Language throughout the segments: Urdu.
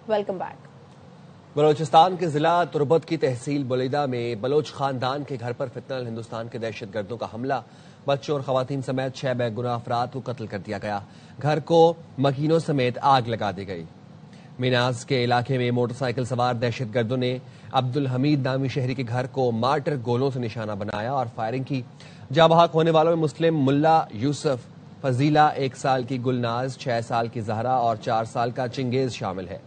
Welcome back. بلوچستان کے ضلع تربت کی تحصیل بلیدہ میں بلوچ خاندان کے گھر پر فتنہ ہندوستان کے دہشت گردوں کا حملہ، بچوں اور خواتین سمیت 6 بے گناہ افراد کو قتل کر دیا گیا۔ گھر کو مکینوں سمیت آگ لگا دی گئی۔ میناز کے علاقے میں موٹر سائیکل سوار دہشت گردوں نے عبد الحمید نامی شہری کے گھر کو مارٹر گولوں سے نشانہ بنایا اور فائرنگ کی۔ جاں بحق ہونے والوں میں مسلم ملا یوسف، فضیلہ 1 سال کی گلناز، 6 سال کی زہرا اور 4 سال کا چنگیز شامل ہے۔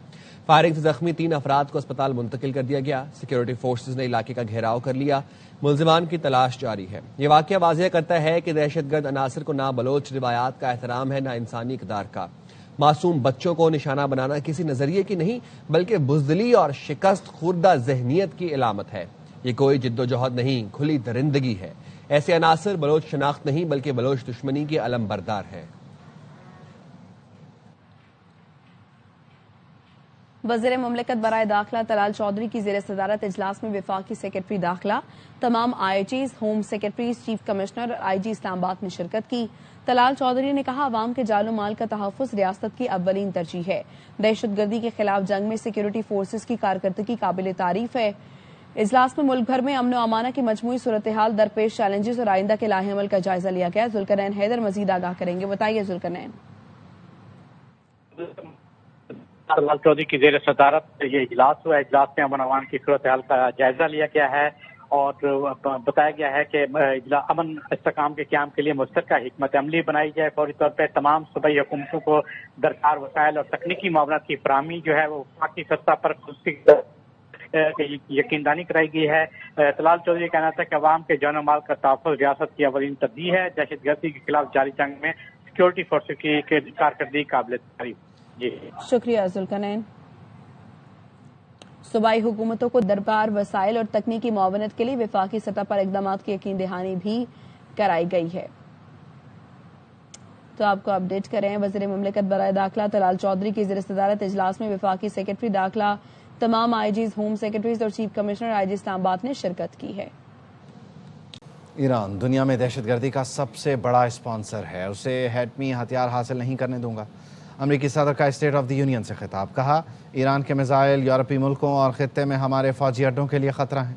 فائرنگ سے زخمی 3 افراد کو اسپتال منتقل کر دیا گیا۔ سیکورٹی فورسز نے علاقے کا گھیراؤ کر لیا، ملزمان کی تلاش جاری ہے۔ یہ واقعہ واضح کرتا ہے کہ دہشت گرد عناصر کو نہ بلوچ روایات کا احترام ہے، نہ انسانی اقدار کا۔ معصوم بچوں کو نشانہ بنانا کسی نظریے کی نہیں بلکہ بزدلی اور شکست خوردہ ذہنیت کی علامت ہے۔ یہ کوئی جد و جہد نہیں، کھلی درندگی ہے۔ ایسے عناصر بلوچ شناخت نہیں بلکہ بلوچ دشمنی کے علم بردار ہیں۔ وزیر مملکت برائے داخلہ طلال چودھری کی زیر صدارت اجلاس میں وفاقی سیکرٹری داخلہ، تمام آئی جیز، ہوم سیکرٹریز، چیف کمشنر اور آئی جی اسلام آباد نے شرکت کی۔ طلال چودھری نے کہا، عوام کے جان و مال کا تحفظ ریاست کی اولین ترجیح ہے۔ دہشت گردی کے خلاف جنگ میں سیکورٹی فورسز کی کارکردگی قابل تعریف ہے۔ اجلاس میں ملک بھر میں امن و امانہ کی مجموعی صورتحال، درپیش چیلنجز اور آئندہ کے لاہ عمل کا جائزہ لیا گیا۔ ذوالقرنین حیدر مزید آگاہ کریں گے، بتائیے ذوالقرنین۔ طلال چودھری کی زیر صدارت یہ اجلاس ہوا۔ اجلاس میں امن امان کی صورتحال کا جائزہ لیا گیا ہے اور بتایا گیا ہے کہ امن استحکام کے قیام کے لیے مشترکہ حکمت عملی بنائی جائے۔ فوری طور پہ تمام صوبائی حکومتوں کو درکار وسائل اور تکنیکی معاونت کی فراہمی جو ہے وہ وفاقی سطح پر یقیندانی کرائی گئی ہے۔ طلال چودھری کا کہنا تھا کہ عوام کے جان و مال کا تحفظ ریاست کی اولین ترجیح ہے۔ دہشت گردی کے خلاف جاری جنگ میں سیکورٹی فورسز کی کارکردگی قابل تعریف۔ جی شکریہ ذوالقرنین۔ صوبائی حکومتوں کو درکار وسائل اور تکنیکی معاونت کے لیے وفاقی سطح پر اقدامات کی یقین دہانی بھی کرائی گئی ہے۔ تو آپ کو اپڈیٹ کریں، وزیر مملکت برائے داخلہ طلال چودھری کی زیر صدارت اجلاس میں وفاقی سیکرٹری داخلہ، تمام آئی جیز، ہوم سیکرٹریز اور چیف کمشنر آئی جی اسلام آباد نے شرکت کی ہے۔ ایران دنیا میں دہشت گردی کا سب سے بڑا اسپانسر ہے، اسے ایٹمی ہتھیار حاصل نہیں کرنے دوں گا۔ امریکی صدر کا اسٹیٹ آف دی یونین سے خطاب، کہا ایران کے میزائل یورپی ملکوں اور خطے میں ہمارے فوجی اڈوں کے لیے خطرہ ہیں۔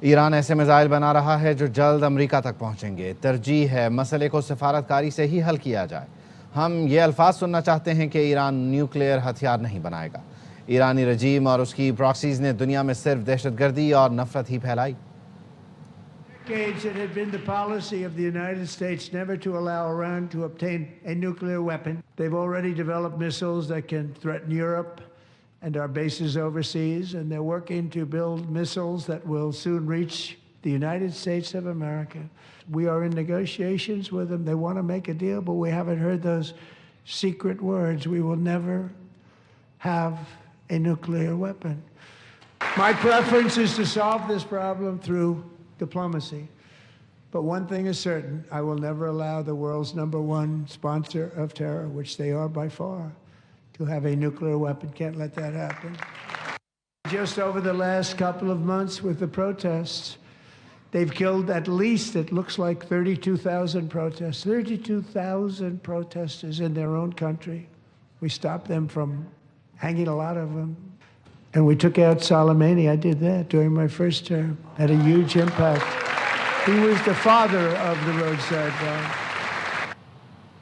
ایران ایسے میزائل بنا رہا ہے جو جلد امریکہ تک پہنچیں گے۔ ترجیح ہے مسئلے کو سفارتکاری سے ہی حل کیا جائے۔ ہم یہ الفاظ سننا چاہتے ہیں کہ ایران نیوکلیئر ہتھیار نہیں بنائے گا۔ ایرانی رجیم اور اس کی پراکسیز نے دنیا میں صرف دہشت گردی اور نفرت ہی پھیلائی۔ It had been the policy of the United States never to allow Iran to obtain a nuclear weapon. They've already developed missiles that can threaten Europe and our bases overseas, and they're working to build missiles that will soon reach the United States of America. We are in negotiations with them. They want to make a deal, but we haven't heard those secret words. We will never have a nuclear weapon. My preference is to solve this problem through diplomacy. But one thing is certain, I will never allow the world's #1 sponsor of terror, which they are by far, to have a nuclear weapon. Can't let that happen. Just over the last couple of months with the protests, they've killed at least, it looks like 32,000 protests. 32,000 protesters in their own country. We stopped them from hanging a lot of them. And we took out Soleimani. I did that during my first term. Had a huge impact. He was the father of the roadside bomb.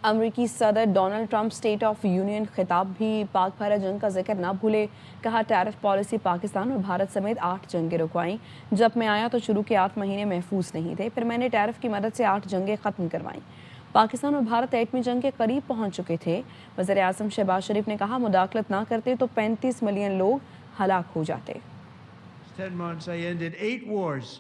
امریکی صدر Donald Trump state of union خطاب بھی پاک بھارت جنگ کا ذکر نہ بھولے۔ کہا ٹیرف پالیسی پاکستان اور بھارت سمیت 8 جنگیں رکوائیں۔ جب میں آیا تو شروع کے 8 مہینے محفوظ نہیں تھے، پھر میں نے ٹیرف کی مدد سے 8 جنگیں ختم کروائیں۔ پاکستان اور بھارت ایٹمی جنگ کے قریب پہنچ چکے تھے۔ وزیر اعظم شہباز شریف نے کہا، مداخلت نہ کرتے تو 35 ملین لوگ ہلاک ہو جاتے۔ 10 months I ended 8 wars.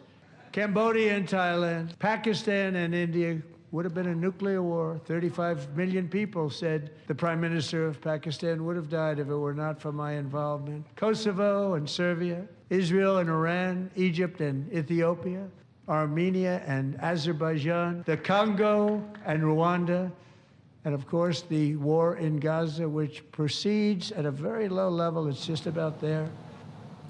Cambodia and Thailand, Pakistan and India would have been a nuclear war. 35 million people said the Prime Minister of Pakistan would have died if it were not for my involvement. Kosovo and Serbia, Israel and Iran, Egypt and Ethiopia, Armenia and Azerbaijan, the Congo and Rwanda, and of course the war in Gaza, which proceeds at a very low level. It's just about there.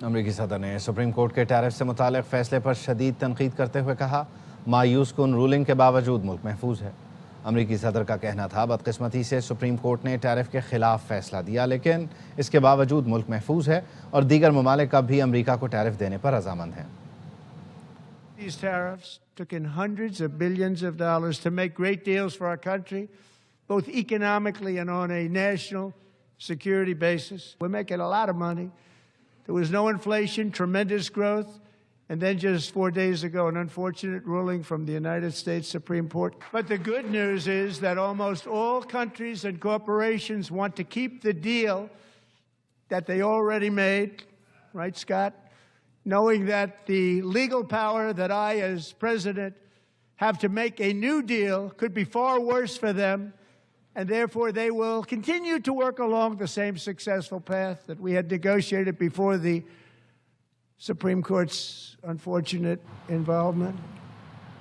امریکی صدر نے سپریم کورٹ کے ٹیرف سے متعلق فیصلے پر شدید تنقید کرتے ہوئے کہا، مایوس کن رولنگ کے باوجود ملک محفوظ ہے۔ امریکی صدر کا کہنا تھا بدقسمتی سے سپریم کورٹ نے ٹیرف کے خلاف فیصلہ دیا، لیکن اس کے باوجود ملک محفوظ ہے اور دیگر ممالک اب بھی امریکہ کو ٹیرف دینے پر رضامند ہیں۔ These tariffs took in hundreds of billions of dollars to make great deals for our country, both economically and on a national security basis. We're making a lot of money. There was no inflation, tremendous growth, and then just 4 days ago, an unfortunate ruling from the United States Supreme Court. But the good news is that almost all countries and corporations want to keep the deal that they already made, right, Scott? Knowing that the legal power that I, as president, have to make a new deal could be far worse for them, and therefore they will continue to work along the same successful path that we had negotiated before the Supreme Court's unfortunate involvement.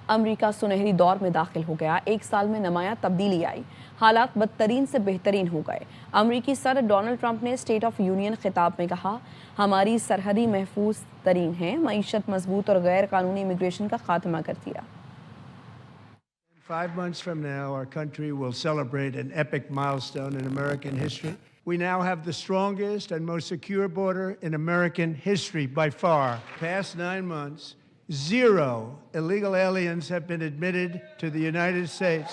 امریکہ سنہری دور میں داخل ہو گیا، 1 سال میں نمایاں تبدیلی آئی، حالات بدترین سے بہترین ہو گئے۔ امریکی صدر ڈونلڈ ٹرمپ نے اسٹیٹ آف یونین خطاب میں کہا، ہماری سرحدی محفوظ ترین ہیں، معیشت مضبوط اور غیر قانونی امیگریشن کا خاتمہ کر دیا۔ 5 months from now, our country will celebrate an epic milestone in American history. We now have the strongest and most secure border in American history by far. Past 9 months, 0 illegal aliens have been admitted to the United States.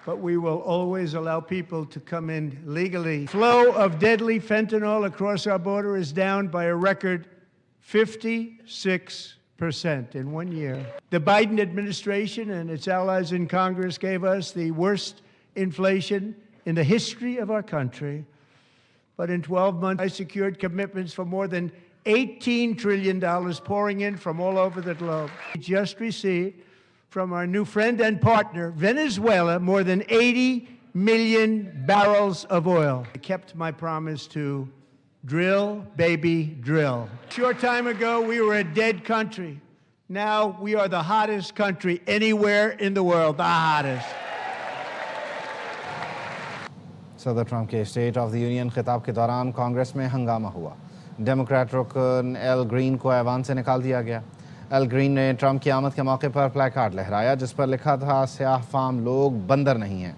But we will always allow people to come in legally. Flow of deadly fentanyl across our border is down by a record 56% in 1 year. The Biden administration and its allies in Congress gave us the worst inflation in the history of our country. But in 12 months, I secured commitments for more than $18 trillion pouring in from all over the globe. We just received from our new friend and partner, Venezuela, more than 80 million barrels of oil. I kept my promise to drill, baby, drill. A short time ago, we were a dead country. Now we are the hottest country anywhere in the world, the hottest. صدر ٹرمپ کے اسٹیٹ آف دی یونین خطاب کے دوران کانگریس میں ہنگامہ ہوا۔ ڈیموکریٹ رکن ایل گرین کو ایوان سے نکال دیا گیا۔ ایل گرین نے ٹرمپ کی آمد کے موقع پر پلائی کارڈ لہرایا جس پر لکھا تھا سیاہ فام لوگ بندر نہیں ہیں۔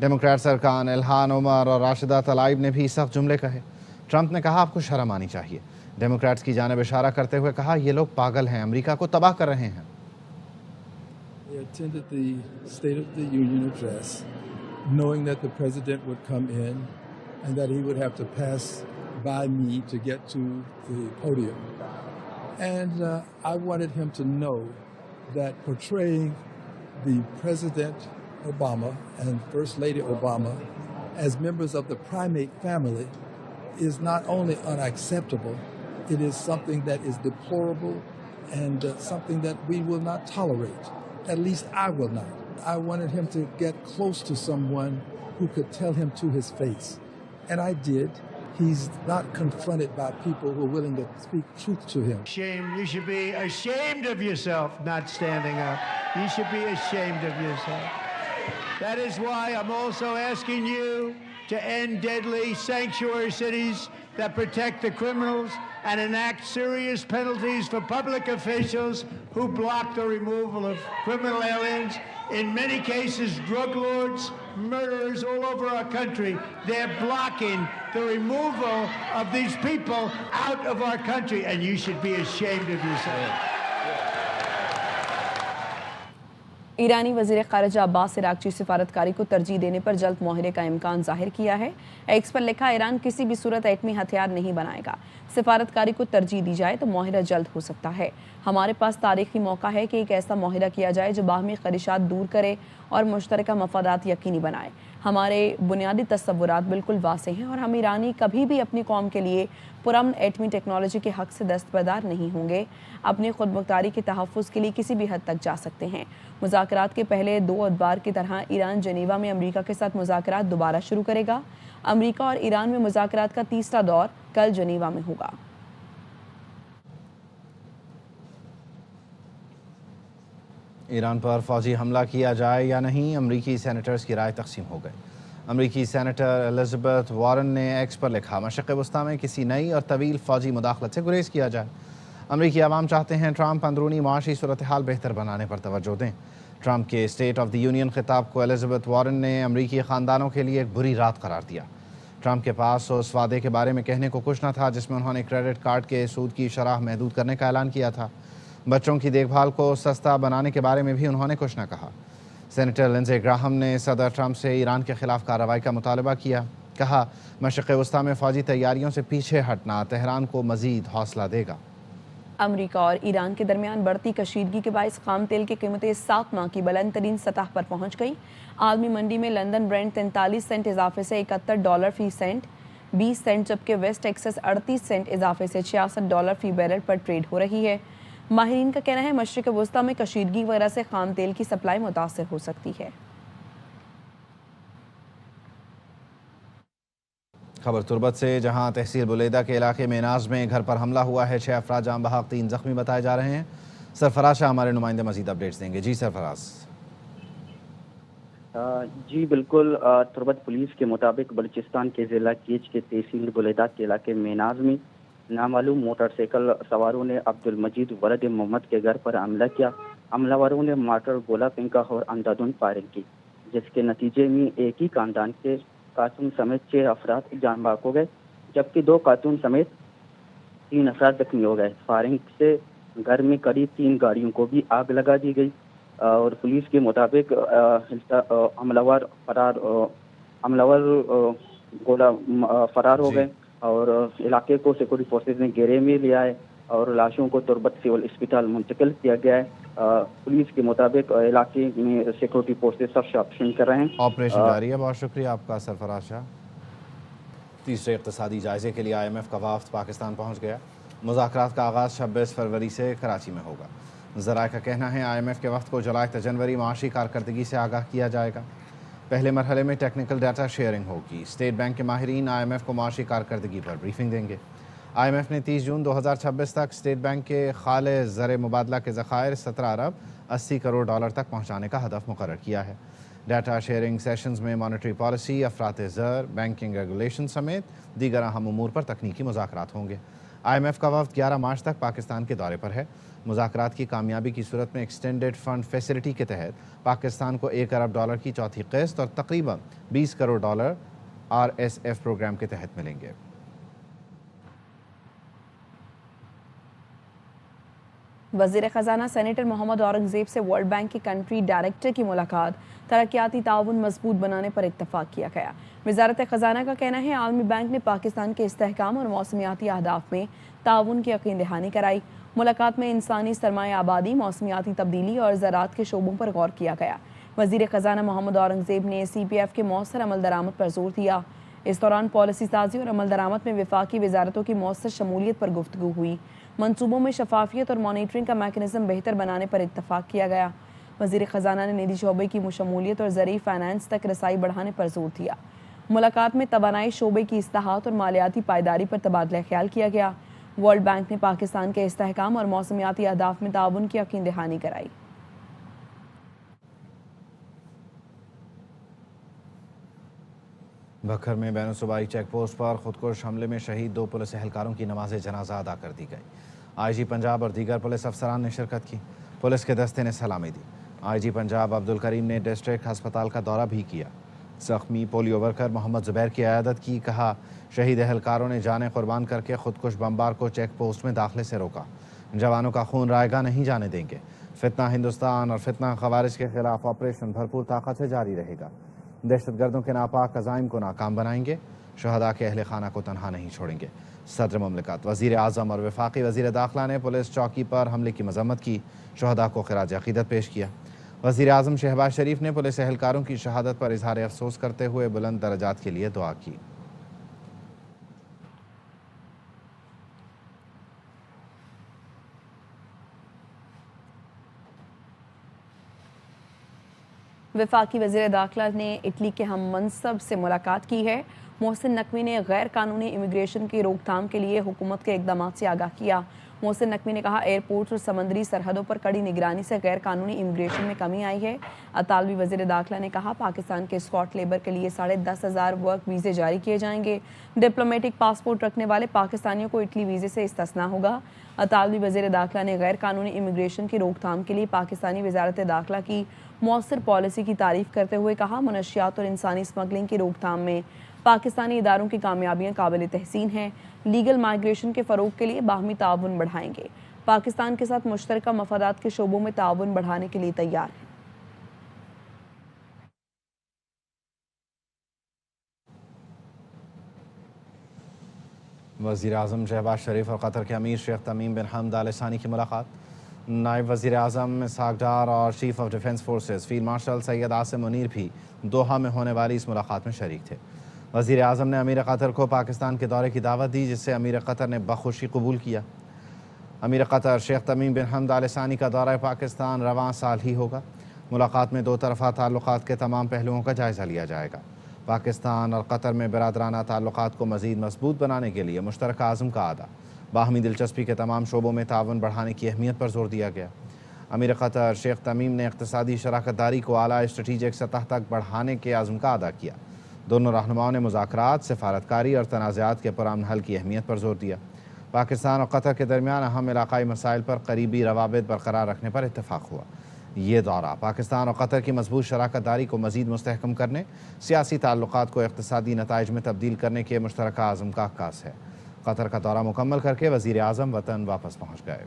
ڈیموکریٹ سرکان الہان عمر اور راشدہ طلائب نے بھی سخت جملے کہے۔ ٹرمپ نے کہا آپ کو شرم آنی چاہیے۔ ڈیموکریٹس کی جانب اشارہ کرتے ہوئے کہا یہ لوگ پاگل ہیں، امریکہ کو تباہ کر رہے ہیں۔ They attended the State of the Union address, knowing that the president would come in and that he would have to pass by me to get to the podium. And I wanted him to know that portraying the President Obama and First Lady Obama as members of the primate family is not only unacceptable, it is something that is deplorable and something that we will not tolerate. At least I will not. I wanted him to get close to someone who could tell him to his face. And I did. He's not confronted by people who are willing to speak truth to him. Shame. You should be ashamed of yourself not standing up. You should be ashamed of yourself. That is why I'm also asking you to end deadly sanctuary cities that protect the criminals and enact serious penalties for public officials who block the removal of criminal aliens. In many cases, drug lords, murderers all over our country, they're blocking the removal of these people out of our country, and you should be ashamed of yourself. ایرانی وزیر خارجہ عباس عراقچی سفارتکاری کو ترجیح دینے پر جلد معاہدے کا امکان ظاہر کیا ہے۔ ایکس پر لکھا ایران کسی بھی صورت ایٹمی ہتھیار نہیں بنائے گا، سفارتکاری کو ترجیح دی جائے تو معاہدہ جلد ہو سکتا ہے۔ ہمارے پاس تاریخی موقع ہے کہ ایک ایسا معاہدہ کیا جائے جو باہمی خدشات دور کرے اور مشترکہ مفادات یقینی بنائے۔ ہمارے بنیادی تصورات بالکل واضح ہیں اور ہم ایرانی کبھی بھی اپنی قوم کے لیے پرامن ایٹمی ٹیکنالوجی کے حق سے دستبردار نہیں ہوں گے، اپنی خود مختاری کے تحفظ کے لیے کسی بھی حد تک جا سکتے ہیں۔ مذاکرات کے پہلے 2 ادوار کی طرح ایران جنیوا میں امریکہ کے ساتھ مذاکرات دوبارہ شروع کرے گا۔ امریکہ اور ایران میں مذاکرات کا تیسرا دور کل جنیوا میں ہوگا۔ ایران پر فوجی حملہ کیا جائے یا نہیں، امریکی سینیٹرز کی رائے تقسیم ہو گئی۔ امریکی سینیٹر الزبتھ وارن نے ایکس پر لکھا مشرق وسطیٰ میں کسی نئی اور طویل فوجی مداخلت سے گریز کیا جائے۔ امریکی عوام چاہتے ہیں ٹرمپ اندرونی معاشی صورتحال بہتر بنانے پر توجہ دیں۔ ٹرمپ کے اسٹیٹ آف دی یونین خطاب کو ایلزابتھ وارن نے امریکی خاندانوں کے لیے ایک بری رات قرار دیا۔ ٹرمپ کے پاس اس وعدے کے بارے میں کہنے کو کچھ نہ تھا جس میں انہوں نے کریڈٹ کارڈ کے سود کی شرح محدود کرنے کا اعلان کیا تھا۔ بچوں کی دیکھ بھال کو سستا بنانے کے بارے میں بھی انہوں نے کچھ نہ کہا۔ سینیٹر لنزے گراہم نے صدر ٹرمپ سے ایران کے خلاف کارروائی کا مطالبہ کیا۔ کہا مشرق وسطیٰ میں فوجی تیاریوں سے پیچھے ہٹنا تہران کو مزید حوصلہ دے گا۔ امریکہ اور ایران کے درمیان بڑھتی کشیدگی کے باعث خام تیل کی قیمتیں 7 ماہ کی بلند ترین سطح پر پہنچ گئی۔ عالمی منڈی میں لندن برینٹ 43 سینٹ اضافے سے $71 فی سینٹ 20 سینٹ، جبکہ ویسٹ ٹیکسس 38 سینٹ اضافے سے $66 فی بیرل پر ٹریڈ ہو رہی ہے۔ ماہرین کا کہنا ہے مشرق وسطیٰ میں کشیدگی وغیرہ سے خام تیل کی سپلائی متاثر ہو سکتی ہے۔ خبر تربت سے، جہاں تحصیل بلیدہ کے علاقے میں ناز میں گھر پر حملہ ہوا ہے، 6 افراد جاں بحق 3 زخمی بتائے جا رہے ہیں۔ سرفراز شاہ ہمارے نمائندے مزید اپڈیٹس دیں گے۔ جی سرفراز۔ جی بالکل، تربت پولیس کے مطابق بلوچستان کے ضلع کیچ کے تحصیل بلیدہ کے علاقے میں ناز میں نامعلوم موٹر سائیکل سواروں نے عبد المجید ولد محمد کے گھر پر حملہ کیا۔ حملہ وروں نے مارٹر گولہ پھینکا اور اندھادھند فائرنگ کی، جس کے نتیجے میں ایک ہی خاندان کے خاتون سمیت 6 افراد جان بحق ہو گئے، جبکہ 2 خاتون سمیت 3 افراد زخمی ہو گئے۔ فائرنگ سے گھر میں قریب 3 گاڑیوں کو بھی آگ لگا دی گئی اور پولیس کے مطابق حملہ گولہ فرار ہو گئے اور علاقے کو سیکورٹی فورسز نے گھیرے میں لیا ہے اور لاشوں کو تربت سول اسپتال منتقل کیا گیا ہے۔ پولیس کے مطابق علاقے میں سیکورٹی فورسز سب آپریشن کر رہے ہیں۔ آپریشن جاری ہے۔ بہت شکریہ آپ کا سرفراز شاہ۔ تیسرے اقتصادی جائزے کے لیے IMF کا وفد پاکستان پہنچ گیا۔ مذاکرات کا آغاز 26 فروری سے کراچی میں ہوگا۔ ذرائع کا کہنا ہے IMF کے وفد کو جولائی تا جنوری معاشی کارکردگی سے آگاہ کیا جائے گا۔ پہلے مرحلے میں ٹیکنیکل ڈیٹا شیئرنگ ہوگی۔ اسٹیٹ بینک کے ماہرین IMF کو معاشی کارکردگی پر بریفنگ دیں گے۔ IMF نے 30 جون 2026 تک اسٹیٹ بینک کے خالص زر مبادلہ کے ذخائر 17 ارب 80 کروڑ ڈالر تک پہنچانے کا ہدف مقرر کیا ہے۔ ڈیٹا شیئرنگ سیشنز میں مانیٹری پالیسی، افراط زر، بینکنگ ریگولیشن سمیت دیگر اہم امور پر تکنیکی مذاکرات ہوں گے۔ IMF کا وفد 11 مارچ تک پاکستان کے دورے پر ہے۔ مذاکرات کی کامیابی کی صورت میں ایکسٹینڈڈ فنڈ فیسلٹی کے تحت پاکستان کو 1 ارب ڈالر کی چوتھی قسط اور تقریباً 20 کروڑ ڈالر RSF پروگرام کے تحت ملیں گے۔ وزیر خزانہ سینیٹر محمد اورنگزیب سے ورلڈ بینک کے کنٹری ڈائریکٹر کی ملاقات، ترقیاتی تعاون مضبوط بنانے پر اتفاق کیا گیا۔ وزارت خزانہ کا کہنا ہے عالمی بینک نے پاکستان کے استحکام اور موسمیاتی اہداف میں تعاون کی یقین دہانی کرائی۔ ملاقات میں انسانی سرمایہ آبادی، موسمیاتی تبدیلی اور زراعت کے شعبوں پر غور کیا گیا۔ وزیر خزانہ محمد اورنگزیب نے CPF کے مؤثر عمل درآمد پر زور دیا۔ اس دوران پالیسی سازی اور عمل درآمد میں وفاقی وزارتوں کی مؤثر شمولیت پر گفتگو ہوئی۔ منصوبوں میں شفافیت اور مانیٹرنگ کا میکانزم بہتر بنانے پر اتفاق کیا گیا۔ وزیر خزانہ نے نجی شعبے کی شمولیت اور زرعی فائنانس تک رسائی بڑھانے پر زور دیا۔ ملاقات میں توانائی شعبے کی اصلاحات اور مالیاتی پائیداری پر تبادلہ خیال کیا گیا۔ ورلڈ بینک نے پاکستان کے استحکام اور موسمیاتی اہداف میں تعاون کی یقین دہانی کرائی۔ بکھر میں بین الصوبائی چیک پوسٹ پر خودکش حملے میں شہید 2 پولیس اہلکاروں کی نماز جنازہ ادا کر دی گئی۔ IG پنجاب اور دیگر پولیس افسران نے شرکت کی۔ پولیس کے دستے نے سلامی دی۔ IG پنجاب عبدالکریم نے ڈسٹرکٹ ہسپتال کا دورہ بھی کیا۔ زخمی پولیو ورکر محمد زبیر کی عیادت کی۔ کہا شہید اہلکاروں نے جانیں قربان کر کے خودکش بمبار کو چیک پوسٹ میں داخلے سے روکا۔ جوانوں کا خون رائے گاہ نہیں جانے دیں گے۔ فتنہ ہندوستان اور فتنہ خوارج کے خلاف آپریشن بھرپور طاقت سے جاری رہے گا۔ دہشت گردوں کے ناپاک عزائم کو ناکام بنائیں گے۔ شہداء کے اہل خانہ کو تنہا نہیں چھوڑیں گے۔ صدر مملکت، وزیر اعظم اور وفاقی وزیر داخلہ نے پولیس چوکی پر حملے کی مذمت کی، شہداء کو خراج عقیدت پیش کیا۔ وزیر اعظم شہباز شریف نے پولیس اہلکاروں کی شہادت پر اظہار افسوس کرتے ہوئے بلند درجات کے لیے دعا کی۔ وفاقی وزیر داخلہ نے اٹلی کے ہم منصب سے ملاقات کی ہے۔ محسن نقوی نے غیر قانونی امیگریشن کی روک تھام کے لیے حکومت کے اقدامات سے آگاہ کیا۔ محسن نقوی نے کہا ایئرپورٹ اور سمندری سرحدوں پر کڑی نگرانی سے غیر قانونی امیگریشن میں کمی آئی ہے۔ اطالوی وزیر داخلہ نے کہا پاکستان کے اسکاٹ لیبر کے لیے 10,500 ورک ویزے جاری کیے جائیں گے۔ ڈپلومیٹک پاسپورٹ رکھنے والے پاکستانیوں کو اٹلی ویزے سے استثناء ہوگا۔ اطالوی وزیر داخلہ نے غیر قانونی امیگریشن کی روک تھام کے لیے پاکستانی وزارت داخلہ کی مؤثر پالیسی کی تعریف کرتے ہوئے کہا، منشیات اور انسانی اسمگلنگ کی روک تھام میں پاکستانی اداروں کی کامیابیاں قابل تحسین ہیں۔ لیگل مائیگریشن کے فروغ کے لیے باہمی تعاون بڑھائیں گے۔ پاکستان کے ساتھ مشترکہ مفادات کے شعبوں میں تعاون بڑھانے کے لیے تیار ہیں۔ وزیر اعظم شہباز شریف اور قطر کے امیر شیخ تمیم بن حمد آل ثانی کی ملاقات۔ نائب وزیر اعظم اسحاق ڈار اور chief of defence forces field marshal Syed Asim Munir بھی دوحہ میں ہونے والی اس ملاقات میں شریک تھے۔ وزیر اعظم نے امیر قطر کو پاکستان کے دورے کی دعوت دی، جس سے امیر قطر نے بخوشی قبول کیا۔ امیر قطر شیخ تمیم بن حمد آل ثانی کا دورہ پاکستان رواں سال ہی ہوگا۔ ملاقات میں دو طرفہ تعلقات کے تمام پہلوؤں کا جائزہ لیا جائے گا۔ پاکستان اور قطر میں برادرانہ تعلقات کو مزید مضبوط بنانے کے لیے مشترکہ عزم کا اعادہ، باہمی دلچسپی کے تمام شعبوں میں تعاون بڑھانے کی اہمیت پر زور دیا گیا۔ امیر قطر شیخ تمیم نے اقتصادی شراکت داری کو اعلیٰ اسٹریٹجک سطح تک بڑھانے کے عزم کا اعادہ کیا۔ دونوں رہنماؤں نے مذاکرات، سفارتکاری اور تنازعات کے پرامن حل کی اہمیت پر زور دیا۔ پاکستان اور قطر کے درمیان اہم علاقائی مسائل پر قریبی روابط برقرار رکھنے پر اتفاق ہوا۔ یہ دورہ پاکستان اور قطر کی مضبوط شراکت داری کو مزید مستحکم کرنے، سیاسی تعلقات کو اقتصادی نتائج میں تبدیل کرنے کے مشترکہ عزم کا عکاس ہے۔ قطر کا دورہ مکمل کر کے وزیر اعظم وطن واپس پہنچ گئے۔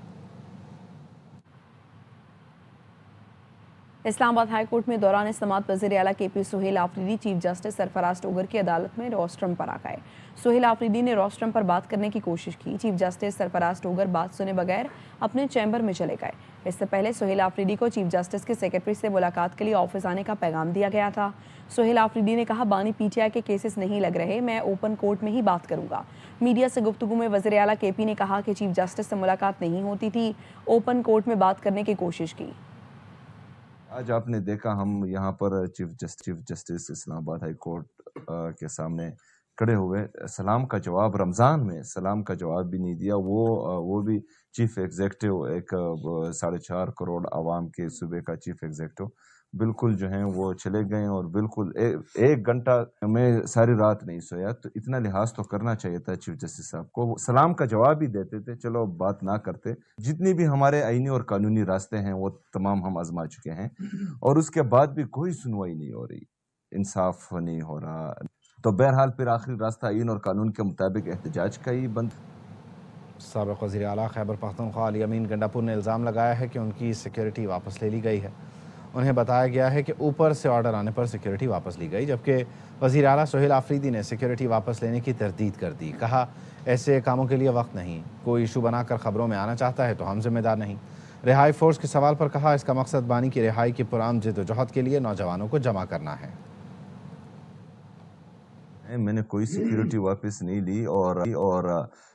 اسلام آباد ہائی کورٹ میں دوران سماعت وزیر اعلیٰ کے پی سہیل آفریدی چیف جسٹس سرفراز ٹوگر کی عدالت میں روسٹرم پر آ گئے۔ سہیل آفریدی نے روسٹرم پر بات کرنے کی کوشش کی۔ چیف جسٹس سرفراز ٹوگر بات سنے بغیر اپنے چیمبر میں چلے گئے۔ اس سے پہلے سہیل آفریدی کو چیف جسٹس کے سیکرٹری سے ملاقات کے لیے آفس آنے کا پیغام دیا گیا تھا۔ سہیل آفریدی نے کہا، بانی پی ٹی آئی کے کیسز نہیں لگ رہے، میں اوپن کورٹ میں ہی بات کروں گا۔ میڈیا سے گفتگو میں وزیر اعلیٰ کے پی نے کہا کہ چیف جسٹس سے ملاقات نہیں ہوتی تھی، اوپن کورٹ میں بات کرنے کی کوشش کی۔ آج آپ نے دیکھا ہم یہاں پر چیف جسٹس اسلام آباد ہائی کورٹ کے سامنے کھڑے ہوئے، سلام کا جواب، رمضان میں سلام کا جواب بھی نہیں دیا۔ وہ بھی چیف ایگزیکٹو، ایک 4.5 کروڑ عوام کے صوبے کا چیف ایگزیکٹو، بالکل جو ہیں وہ چلے گئے، اور بالکل 1 گھنٹہ میں ساری رات نہیں سویا۔ تو اتنا لحاظ تو کرنا چاہیے تھا چیف جسٹس صاحب کو، وہ سلام کا جواب ہی دیتے تھے، چلو بات نہ کرتے۔ جتنی بھی ہمارے آئینی اور قانونی راستے ہیں وہ تمام ہم آزما چکے ہیں، اور اس کے بعد بھی کوئی سنوائی نہیں ہو رہی، انصاف نہیں ہو رہا۔ تو بہرحال پھر آخری راستہ آئین اور قانون کے مطابق احتجاج کا ہی بند۔ سابق وزیر اعلیٰ خیبر پختونخوا علی امین گنڈاپور نے الزام لگایا ہے کہ ان کی سیکیورٹی واپس لے لی گئی ہے۔ انہیں بتایا گیا ہے کہ اوپر سے آرڈر آنے پر سیکیورٹی واپس لی گئی، جبکہ وزیر اعلیٰ سہیل آفریدی نے سیکیورٹی واپس لینے کی تردید کر دی۔ کہا، ایسے کاموں کے لیے وقت نہیں، کوئی ایشو بنا کر خبروں میں آنا چاہتا ہے تو ہم ذمہ دار نہیں۔ رہائی فورس کے سوال پر کہا، اس کا مقصد بانی کی رہائی کی پرامن جدوجہد کے لیے نوجوانوں کو جمع کرنا ہے۔ میں نے کوئی سیکیورٹی واپس نہیں لی، اور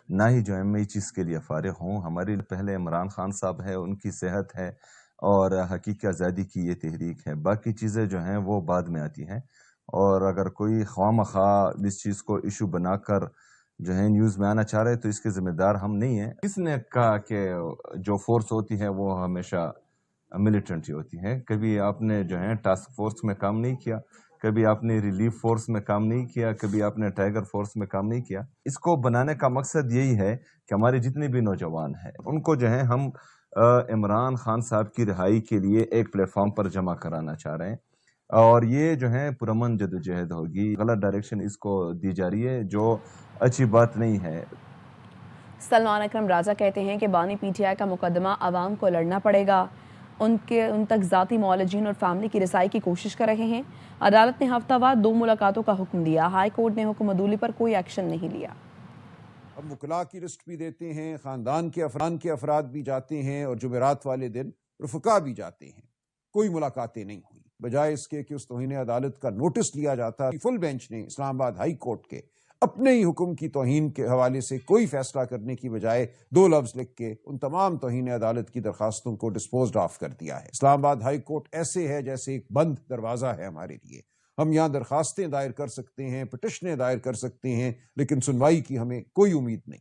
نہ ہی جو ہے میں اس چیز کے لیے فارغ ہوں۔ ہمارے پہلے عمران خان صاحب ہے، ان کی صحت ہے، اور حقیقی آزادی کی یہ تحریک ہے، باقی چیزیں جو ہیں وہ بعد میں آتی ہیں۔ اور اگر کوئی خواہ مخواہ اس چیز کو ایشو بنا کر جو ہے نیوز میں آنا چاہ رہے تو اس کے ذمہ دار ہم نہیں ہیں۔ کس نے کہا کہ جو فورس ہوتی ہے وہ ہمیشہ ملیٹنٹ ہی ہوتی ہے؟ کبھی آپ نے جو ہے ٹاسک فورس میں کام نہیں کیا، کبھی آپ نے ریلیف فورس میں کام نہیں کیا، کبھی آپ نے ٹائیگر فورس میں کام نہیں کیا۔ اس کو بنانے کا مقصد یہی ہے کہ ہمارے جتنے بھی نوجوان ہیں ان کو جو ہے ہم عمران خان صاحب کی رہائی کے لیے ایک پلیٹ فارم پر جمع کرانا چاہ رہے ہیں، اور یہ جو ہے پرامن جدوجہد ہوگی۔ غلط ڈائریکشن اس کو دی جا رہی ہے جو اچھی بات نہیں ہے۔ سلمان اکرم راجہ کہتے ہیں کہ بانی پی ٹی آئی کا مقدمہ عوام کو لڑنا پڑے گا، ان تک ذاتی معالجین اور فیملی کی رسائی کی کوشش کر رہے ہیں۔ عدالت نے ہفتہ وار 2 ملاقاتوں کا حکم دیا، ہائی کورٹ نے حکم عدولی پر کوئی ایکشن نہیں لیا۔ ہم وکلاء کی لسٹ بھی دیتے ہیں، خاندان کے افراد بھی جاتے ہیں، اور جمعرات والے دن رفقا بھی جاتے ہیں، کوئی ملاقاتیں نہیں ہوئی۔ بجائے اس کے کہ اس توہین عدالت کا نوٹس لیا جاتا، فل بینچ نے اسلام آباد ہائی کورٹ کے اپنے ہی حکم کی توہین کے حوالے سے کوئی فیصلہ کرنے کی بجائے 2 لفظ لکھ کے ان تمام توہین عدالت کی درخواستوں کو ڈسپوزڈ آف کر دیا ہے۔ اسلام آباد ہائی کورٹ ایسے ہے جیسے ایک بند دروازہ ہے ہمارے لیے۔ ہم یہاں درخواستیں دائر کر سکتے ہیں، پٹیشنیں دائر کر سکتے ہیں، لیکن سنوائی کی ہمیں کوئی امید نہیں۔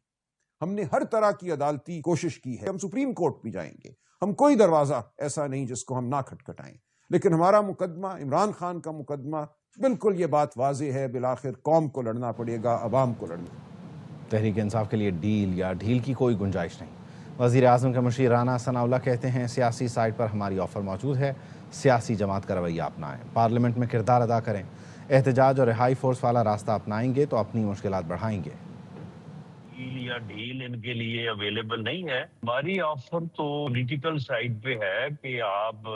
ہم نے ہر طرح کی عدالتی کوشش کی ہے، ہم سپریم کورٹ بھی جائیں گے، ہم کوئی دروازہ ایسا نہیں جس کو ہم نہ کھٹکھٹائیں، لیکن ہمارا مقدمہ، عمران خان کا مقدمہ، بالکل یہ بات واضح ہے، بالآخر قوم کو لڑنا پڑے گا، عوام کو لڑنا۔ تحریک انصاف کے لیے ڈیل یا ڈھیل کی کوئی گنجائش نہیں۔ وزیر اعظم کے مشیر رانا ثناءاللہ کہتے ہیں سیاسی سائٹ پر ہماری آفر موجود ہے، سیاسی جماعت کا رویہ اپنائیں، پارلیمنٹ میں کردار ادا کریں، احتجاج اور رہائی فورس والا راستہ اپنائیں گے تو اپنی مشکلات بڑھائیں گے۔ یا ڈھیل ان کے لیے اویلیبل نہیں ہے۔ ہماری آفر تو پولیٹیکل سائڈ پہ ہے کہ آپ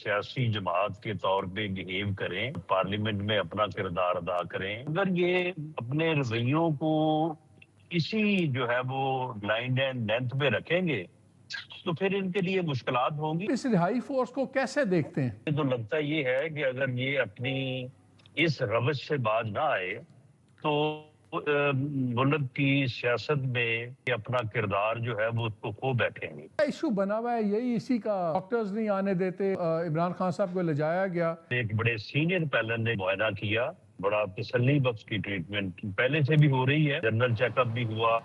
سیاسی جماعت کے طور پہ بہیو کریں، پارلیمنٹ میں اپنا کردار ادا کریں۔ اگر یہ اپنے رویوں کو اسی جو ہے وہ لائن اینڈ لینتھ پہ رکھیں گے تو پھر ان کے لیے مشکلات ہوں گی۔ اس رہائی فورس کو کیسے دیکھتے ہیں؟ تو لگتا یہ ہے کہ اگر یہ اپنی اس روش سے باز نہ آئے تو ملک کی سیاست میں اپنا کردار جو ہے وہ اس کو کھو بیٹھیں گے۔ ایشو بنا ہوا ہے یہی، اسی کا ڈاکٹرز نہیں آنے دیتے، عمران خان صاحب کو لے جایا گیا، ایک بڑے سینئر پیلن نے معائنہ کیا، بڑا تسلی بخش کی ٹریٹمنٹ پہلے سے بھی ہو رہی ہے، جنرل چیک اپ بھی ہوا۔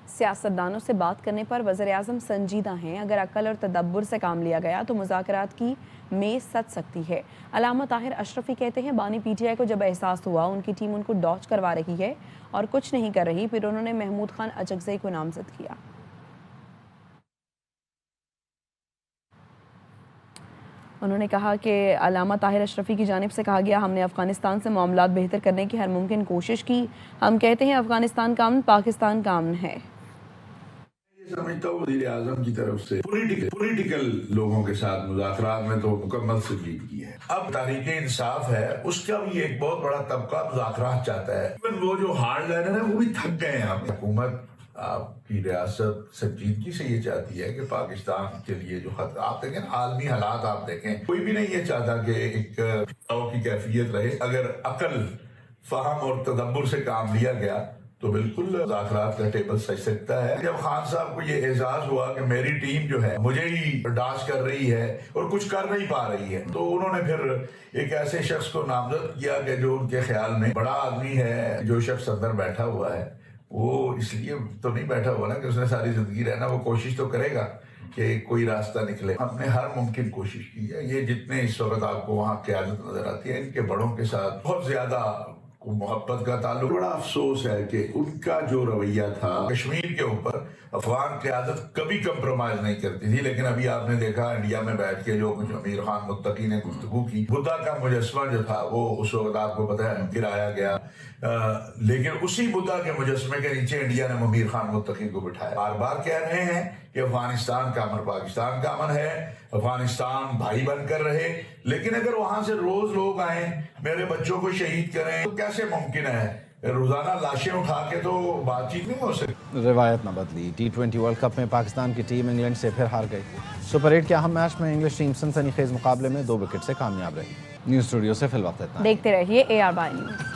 سیاستدانوں سے بات کرنے پر وزیر اعظم سنجیدہ ہیں، اگر عقل اور تدبر سے کام لیا گیا تو مذاکرات کی میز سج سکتی ہے۔ علامہ طاہر اشرفی کہتے ہیں بانی پی ٹی آئی کو جب احساس ہوا ان کی ٹیم ان کو ڈاج کروا رہی ہے اور کچھ نہیں کر رہی، پھر انہوں نے محمود خان اچکزئی کو نامزد کیا۔ انہوں نے کہا کہ علامہ طاہر اشرفی کی جانب سے کہا گیا ہم نے افغانستان سے معاملات بہتر کرنے کی ہر ممکن کوشش کی، ہم کہتے ہیں افغانستان کا امن پاکستان کا امن ہے۔ سمجھتا ہوں وزیر اعظم کی طرف سے پولیٹیکل لوگوں کے ساتھ مذاکرات میں تو مکمل سنجیدگی ہے۔ اب تحریک انصاف ہے، اس کا بھی ایک بہت بڑا طبقہ مذاکرات چاہتا ہے، وہ جو ہارڈ لائنر ہیں وہ بھی تھک گئے ہیں۔ حکومت آپ کی ریاست سنجیدگی سے یہ چاہتی ہے کہ پاکستان کے لیے جو خطرہ آپ دیکھیں، عالمی حالات آپ دیکھیں، کوئی بھی نہیں یہ چاہتا کہ ایک کی کیفیت رہے۔ اگر عقل، فہم اور تدبر سے کام لیا گیا تو بالکل مذاکرات کا ٹیبل سج سکتا ہے۔ جب خان صاحب کو یہ احساس ہوا کہ میری ٹیم جو ہے مجھے ہی ڈاش کر رہی ہے اور کچھ کر نہیں پا رہی ہے، تو انہوں نے پھر ایک ایسے شخص کو نامزد کیا کہ جو ان کے خیال میں بڑا آدمی ہے۔ جو شخص اندر بیٹھا ہوا ہے وہ اس لیے تو نہیں بیٹھا ہوا نا کہ اس نے ساری زندگی رہنا، وہ کوشش تو کرے گا کہ کوئی راستہ نکلے۔ ہم نے ہر ممکن کوشش کی ہے۔ یہ جتنے اس وقت آپ کو وہاں قیادت نظر آتی ہے، ان کے بڑوں کے ساتھ بہت زیادہ محبت کا تعلق۔ بڑا افسوس ہے کہ ان کا جو رویہ تھا کشمیر کے اوپر، افغان قیادت کبھی کمپرومائز نہیں کرتی تھی، لیکن ابھی آپ نے دیکھا انڈیا میں بیٹھ کے جو کچھ امیر خان متقی نے گفتگو کی، بدھا کا مجسمہ جو تھا وہ اس وقت آپ کو پتہ ہے گرایا گیا، لیکن اسی بدھا کے مجسمے کے نیچے انڈیا نے امیر خان متقی کو بٹھایا۔ بار بار کہہ رہے ہیں کہ افغانستان کا امن پاکستان کا امن ہے، افغانستان بھائی بن کر رہے، لیکن اگر وہاں سے روز لوگ آئیں میرے بچوں کو شہید کریں تو کیسے ممکن ہے؟ روزانہ لاشیں اٹھا کے تو بات چیت نہیں ہو سکتی۔ روایت نہ بدلی، T20 ورلڈ کپ میں پاکستان کی ٹیم انگلینڈ سے پھر ہار گئی۔ سپر 8 کے اہم میچ میں انگلش ٹیم سنسنی خیز مقابلے میں 2 وکٹ سے کامیاب رہی۔ نیوز اسٹوڈیو سے فی الوقت اتنا۔ دیکھتے رہیے AR نیوز۔